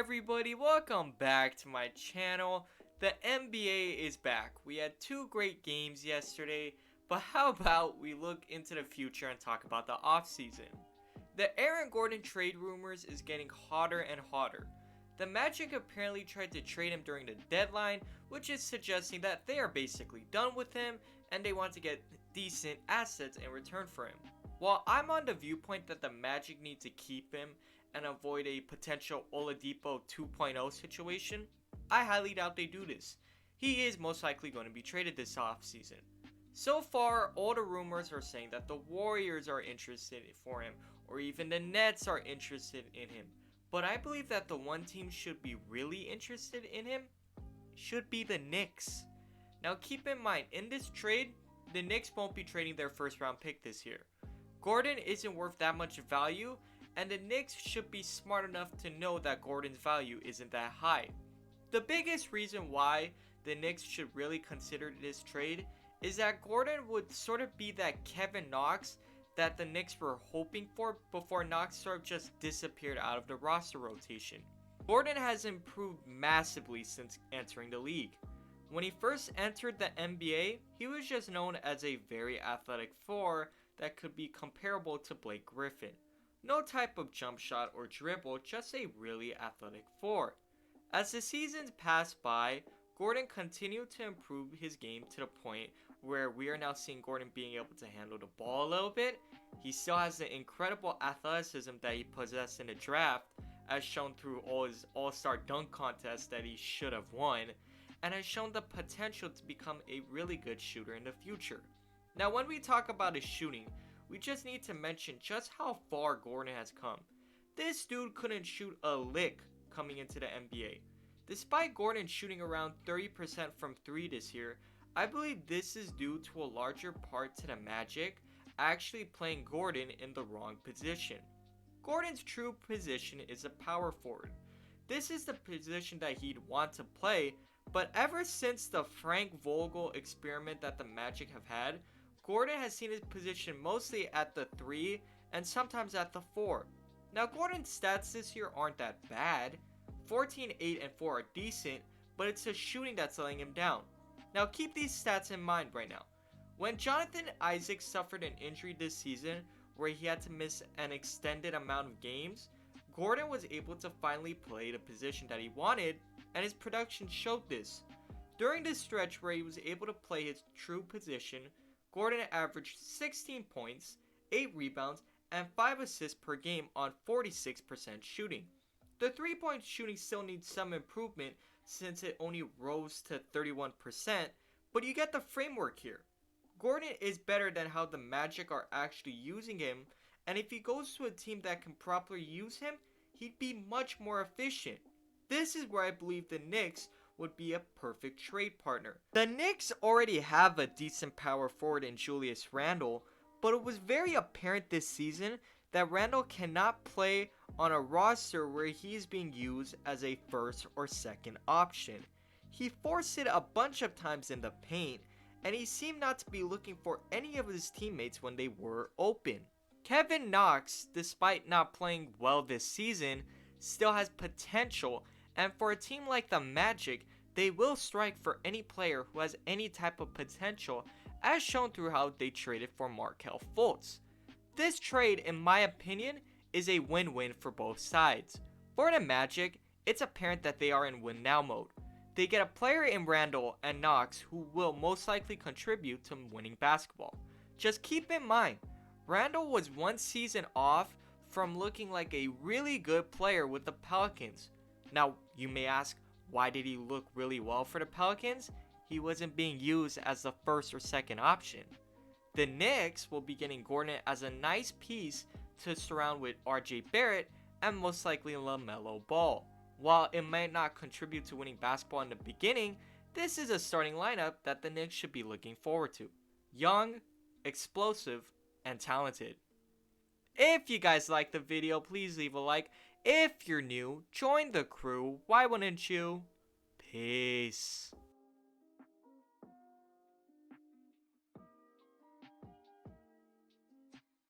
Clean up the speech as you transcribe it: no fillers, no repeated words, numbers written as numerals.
everybody, welcome back to my channel. The NBA is back. We had two great games yesterday, but how about we look into the future and talk about the offseason? The Aaron Gordon trade rumors is getting hotter and hotter. The Magic apparently tried to trade him during the deadline, which is suggesting that they are basically done with him and they want to get decent assets in return for him. While I'm on the viewpoint that the Magic need to keep him and avoid a potential Oladipo 2.0 situation, I highly doubt they do this. He is most likely going to be traded this offseason. So far, all the rumors are saying that the Warriors are interested for him, or even the Nets are interested in him. But I believe that the one team should be really interested in him should be the Knicks. Now keep in mind, in this trade, the Knicks won't be trading their first round pick this year. Gordon isn't worth that much value, and the Knicks should be smart enough to know that Gordon's value isn't that high. The biggest reason why the Knicks should really consider this trade is that Gordon would sort of be that Kevin Knox that the Knicks were hoping for before Knox sort of just disappeared out of the roster rotation. Gordon has improved massively since entering the league. When he first entered the NBA, he was just known as a very athletic four that could be comparable to Blake Griffin. No type of jump shot or dribble, just a really athletic four. As the seasons passed by, Gordon continued to improve his game to the point where we are now seeing Gordon being able to handle the ball a little bit. He still has the incredible athleticism that he possessed in the draft, as shown through all his all-star dunk contests that he should have won, and has shown the potential to become a really good shooter in the future. Now when we talk about his shooting, we just need to mention just how far Gordon has come. This dude couldn't shoot a lick coming into the NBA. Despite Gordon shooting around 30% from 3 this year, I believe this is due to a larger part to the Magic actually playing Gordon in the wrong position. Gordon's true position is a power forward. This is the position that he'd want to play, but ever since the Frank Vogel experiment that the Magic have had, Gordon has seen his position mostly at the 3 and sometimes at the 4. Now Gordon's stats this year aren't that bad. 14, 8, and 4 are decent, but it's the shooting that's letting him down. Now keep these stats in mind right now. When Jonathan Isaac suffered an injury this season where he had to miss an extended amount of games, Gordon was able to finally play the position that he wanted, and his production showed this. During this stretch where he was able to play his true position, Gordon averaged 16 points, 8 rebounds, and 5 assists per game on 46% shooting. The 3-point shooting still needs some improvement since it only rose to 31%, but you get the framework here. Gordon is better than how the Magic are actually using him, and if he goes to a team that can properly use him, he'd be much more efficient. This is where I believe the Knicks would be a perfect trade partner. The Knicks already have a decent power forward in Julius Randle, but it was very apparent this season that Randle cannot play on a roster where he is being used as a first or second option. He forced it a bunch of times in the paint, and he seemed not to be looking for any of his teammates when they were open. Kevin Knox, despite not playing well this season, still has potential, and for a team like the Magic, they will strike for any player who has any type of potential, as shown through how they traded for Markelle Fultz. This trade, in my opinion, is a win-win for both sides. For the Magic, it's apparent that they are in win now mode. They get a player in Randle and Knox who will most likely contribute to winning basketball. Just keep in mind, Randle was one season off from looking like a really good player with the Pelicans. Now, you may ask, why did he look really well for the Pelicans? He wasn't being used as the first or second option. The Knicks will be getting Gordon as a nice piece to surround with RJ Barrett and most likely LaMelo Ball. While it might not contribute to winning basketball in the beginning, this is a starting lineup that the Knicks should be looking forward to. Young, explosive, and talented. If you guys liked the video, please leave a like. If you're new, join the crew. Why wouldn't you? Peace.